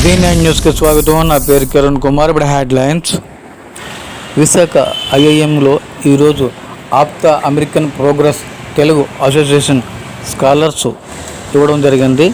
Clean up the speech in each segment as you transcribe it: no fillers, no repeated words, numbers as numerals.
V9 న్యూస్కి స్వాగతం. నా పేరు కిరణ్ కుమార్. ఇప్పుడు హెడ్లైన్స్. విశాఖ ఐఐఎంలో ఈరోజు APTA American progress Telugu association scholars ఇవ్వడం జరిగింది.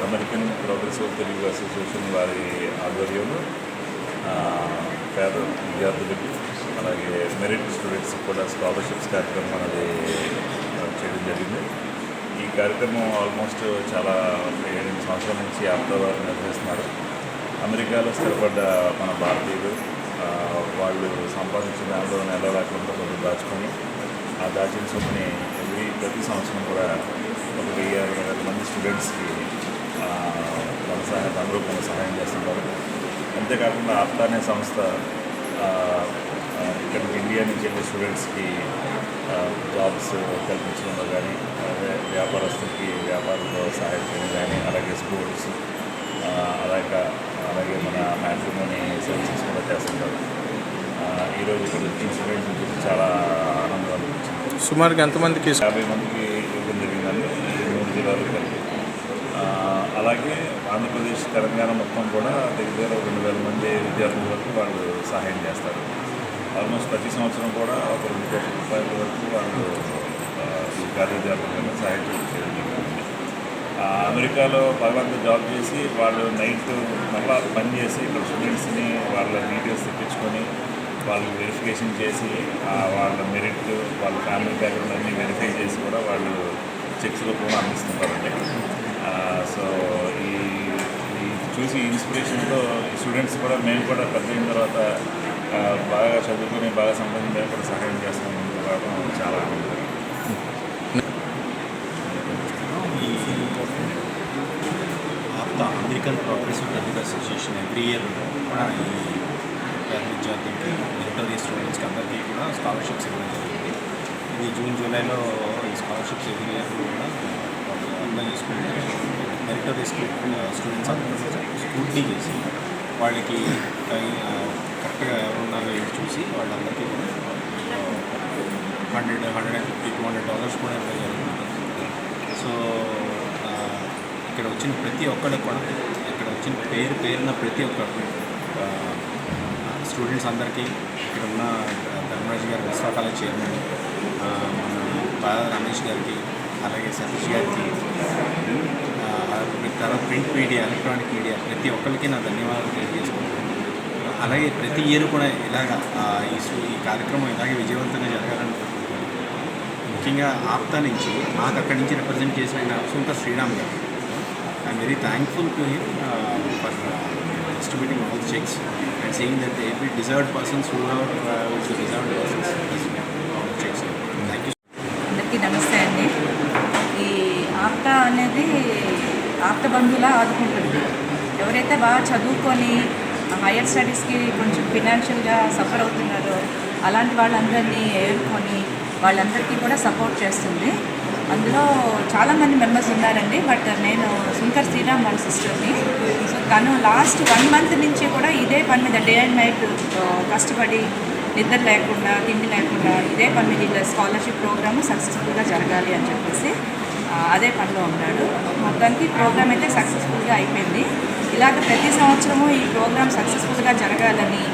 అమెరికన్ ప్రోగ్రెస్ తెలుగు అసోసియేషన్ వారి ఆధ్వర్యంలో పేద విద్యార్థులకి అలాగే మెరిట్ స్టూడెంట్స్ కూడా స్కాలర్షిప్స్ కార్యక్రమం అనేది చేయడం జరిగింది. ఈ కార్యక్రమం ఆల్మోస్ట్ చాలా 7 సంవత్సరాల నుంచి ఆప్తా వారు నిర్వహిస్తున్నారు. అమెరికాలో స్థిరపడ్డ మన భారతీయులు వాళ్ళు సంపాదించిన దాంట్లో నెల లేకుండా కొంచెం దాచుకొని ఆ దాచిన సొమ్ముని ప్రతి సంవత్సరం కూడా 1,000 మంది స్టూడెంట్స్కి అందరూ కొంత సహాయం చేస్తున్నారు. అంతేకాకుండా ఆప్తా అనే సంస్థ ఇక్కడికి ఇండియా నుంచి వెళ్ళే స్టూడెంట్స్కి జాబ్స్ కల్పించడంలో కానీ, వ్యాపారస్తులకి వ్యాపారంలో సహాయం చేయడం కానీ, అలాగే స్పోర్ట్స్ అలాగే మన మ్యాట్రిమోనీ సర్వీసెస్ కూడా చేస్తుంటారు. ఈరోజు ఇక్కడ వచ్చిన స్టూడెంట్స్ చూసి చాలా ఆనందం అనిపించింది. సుమారుగా ఎంతమందికి? 50 మందికి ఇవ్వడం జరిగిందండి, 3 జిల్లాలు కలిపి. అలాగే ఆంధ్రప్రదేశ్, తెలంగాణ మొత్తం కూడా దగ్గర 2,000 మంది విద్యార్థుల వరకు వాళ్ళు సహాయం చేస్తారు. ఆల్మోస్ట్ ప్రతి సంవత్సరం కూడా ఒక 2 కోట్ల రూపాయల వరకు వాళ్ళు ఈ పేద విద్యార్థులను సహాయం చేయడం జరుగుతుంది. అమెరికాలో పగలంతా జాబ్ చేసి వాళ్ళు నైట్ మళ్ళా పని చేసి ఇక్కడ స్టూడెంట్స్ని వాళ్ళ డీటెయిల్స్ తెప్పించుకొని వాళ్ళు వెరిఫికేషన్ చేసి వాళ్ళ మెరిట్, వాళ్ళ ఫ్యామిలీ బ్యాక్గ్రౌండ్ అన్నీ వెరిఫై చేసి కూడా వాళ్ళు చెక్స్ రూపంలో అందిస్తుంటారండి. సో ఈ చూసి ఇన్స్పిరేషన్తో ఈ స్టూడెంట్స్ కూడా మేము కూడా పెద్ద అయిన తర్వాత బాగా చదువుకొని బాగా సంపాదించి మేము కూడా సహాయం చేస్తాం ముందుకు రావడం చాలా ఆనందం. APTA American progressive Telugu association every year కూడా ఈ పేద విద్యార్థులకి, మెరిటరీ స్టూడెంట్స్కి అందరికీ కూడా స్కాలర్షిప్స్ ఇవ్వడం జరిగింది. ఇది జూన్ జూలైలో ఈ స్కాలర్షిప్స్ ఎవ్రీ ఇయర్ కూడా అప్లై చేసుకుంటే మెరిటరీ స్టూడెంట్స్ అందరూ స్కూటీ చేసి వాళ్ళకి కరెక్ట్గా ఎవరున్నారో చూసి వాళ్ళందరికీ కూడా $100, $150, $200 కూడా ఇవ్వడం జరుగుతుంది. సో ఇక్కడ వచ్చిన ప్రతి ఒక్కరికి కూడా, ఇక్కడ వచ్చిన పేరున ప్రతి ఒక్కరికి స్టూడెంట్స్ అందరికీ, ఇక్కడ ఉన్న ధర్మరాజు గారు విశ్వ కాలేజ్ చైర్మన్, మన బాల రమేష్ గారికి, అలాగే సతీష్ గారికి, తర్వాత ప్రింట్ మీడియా, ఎలక్ట్రానిక్ మీడియా ప్రతి ఒక్కరికి నా ధన్యవాదాలు తెలియజేసుకుంటున్నాను. అలాగే ప్రతి ఇయర్ కూడా ఇలాగ ఈ కార్యక్రమం ఇలాగే విజయవంతంగా జరగాలనుకుంటున్నాను. ముఖ్యంగా ఆప్తా నుంచి నాకు అక్కడి నుంచి రిప్రజెంట్ చేసిన సుంకర్ శ్రీరామ్ గారు, I'm very thankful to him for distributing all the checks and saying that every deserved persons who are deserved persons all the checks. Thank you. అందరికీ నమస్తే అండి. ఈ ఆప్తా అనేది ఆప్త బంధువులా ఆదుకుంటుంది. ఎవరైతే బాగా చదువుకొని హైయర్ స్టడీస్కి కొంచెం ఫినాన్షియల్గా సఫర్ అవుతున్నారో అలాంటి వాళ్ళందరినీ ఏరుకొని వాళ్ళందరికీ కూడా సపోర్ట్ చేస్తుంది. అందులో చాలామంది మెంబర్స్ ఉన్నారండి. బట్ నేను సుంకర్ శ్రీరామ్ వాళ్ళ సిస్టర్ని. సో తను లాస్ట్ 1 month నుంచి కూడా ఇదే పని మీద డే అండ్ నైట్ కష్టపడి నిద్ర లేకుండా, తిండి లేకుండా ఇదే పని మీద ఇలా స్కాలర్షిప్ ప్రోగ్రాము సక్సెస్ఫుల్గా జరగాలి అని చెప్పేసి అదే పనిలో ఉన్నాడు. మొత్తానికి ప్రోగ్రామ్ అయితే సక్సెస్ఫుల్గా అయిపోయింది. ఇలాగ ప్రతి సంవత్సరము ఈ ప్రోగ్రామ్ సక్సెస్ఫుల్గా జరగాలని,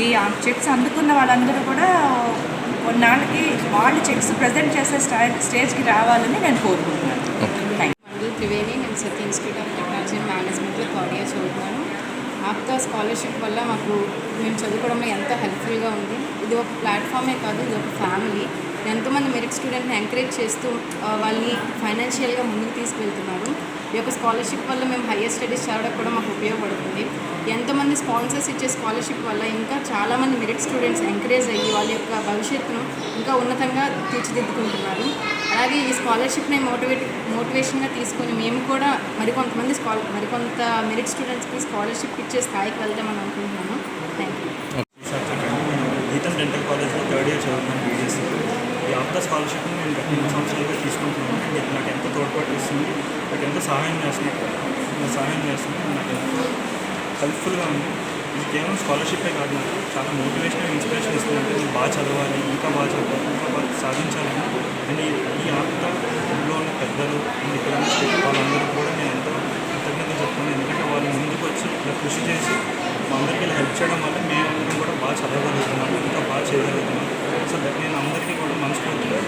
ఈ చెక్స్ అందుకున్న వాళ్ళందరూ కూడా కొన్నాళ్ళకి వాళ్ళు చెక్స్ ప్రజెంట్ చేసే స్టేజ్కి రావాలని నేను కోరుకుంటున్నాను. త్రివేణి, నేను సత్య ఇన్స్టిట్యూట్ ఆఫ్ టెక్నాలజీ అండ్ మేనేజ్మెంట్లో థర్డ్ ఇయర్ చదువుతున్నాను. ఆప్తా స్కాలర్షిప్ వల్ల మేము చదువుకోవడంలో ఎంతో హెల్ప్ఫుల్గా ఉంది. ఇది ఒక ప్లాట్ఫామే కాదు, ఇది ఒక ఫ్యామిలీ. ఎంతోమంది మెరిట్ స్టూడెంట్ని ఎంకరేజ్ చేస్తూ వాళ్ళని ఫైనాన్షియల్గా ముందుకు తీసుకువెళ్తున్నారు. ఈ యొక్క స్కాలర్షిప్ వల్ల మేము హయ్యర్ స్టడీస్ చదవడానికి కూడా మాకు ఉపయోగపడుతుంది. ఎంతోమంది స్పాన్సర్స్ ఇచ్చే స్కాలర్షిప్ వల్ల ఇంకా చాలామంది మెరిట్ స్టూడెంట్స్ ఎంకరేజ్ అయ్యి వాళ్ళ యొక్క భవిష్యత్తును ఇంకా ఉన్నతంగా తీర్చిదిద్దుకుంటున్నారు. అలాగే ఈ స్కాలర్షిప్ని మోటివేషన్గా తీసుకొని మేము కూడా మరికొంత మెరిట్ స్టూడెంట్స్కి స్కాలర్షిప్ ఇచ్చే స్థాయికి వెళ్దామని అనుకుంటున్నాను. Thank you. గీతం డెంటల్ కాలేజ్లో థర్డ్ ఇయర్ చదువుతున్నాను బీడీఎస్. ఈ ఆప్తా స్కాలర్షిప్ని నేను గత 3 సంవత్సరాలుగా తీసుకుంటున్నాను. ఇది నాకు ఎంతో తోడ్పాటు ఇస్తుంది, నాకు ఎంతో సహాయం చేస్తుంది, నాకు హెల్ప్ఫుల్గా ఉంది. ఇది కేవలం స్కాలర్షిప్పే కాదు, నాకు చాలా మోటివేషనల్ ఇన్స్పిరేషన్ ఇస్తుంది. అంటే నేను బాగా చదవాలి, ఇంకా బాగా చదవాలి, ఇంకా బాగా సాధించాలని. అండ్ ఈ ఆప్తాలో ఉన్న పెద్దలు ఇక్కడ వాళ్ళందరూ కూడా నేను ఎంతో కృతజ్ఞత చెప్తున్నాను. ఎందుకంటే వాళ్ళు ముందుకు వచ్చి ఇలా కృషి చేసి మా అందరికీ ఇలా హెల్ప్ చేయడం వల్ల మేమందరం కూడా బాగా చదవగలుగుతున్నాము, ఇంకా బాగా చేయగలుగుతున్నాము. సో నేను అందరికీ కూడా మనస్ఫూర్తిగా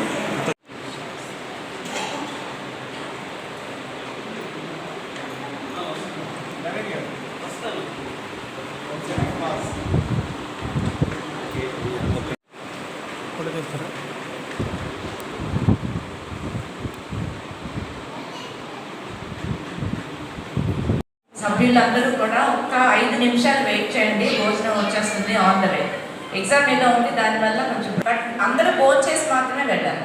సభ్యులందరూ కూడా ఒక్క 5 నిమిషాలు వెయిట్ చేయండి, భోజనం వచ్చేస్తుంది ఆన్ ద వే. ఎగ్జామ్ ఏదో ఉంది దానివల్ల కొంచెం, బట్ అందరూ భోజనం చేసి మాత్రమే వెళ్ళాలి.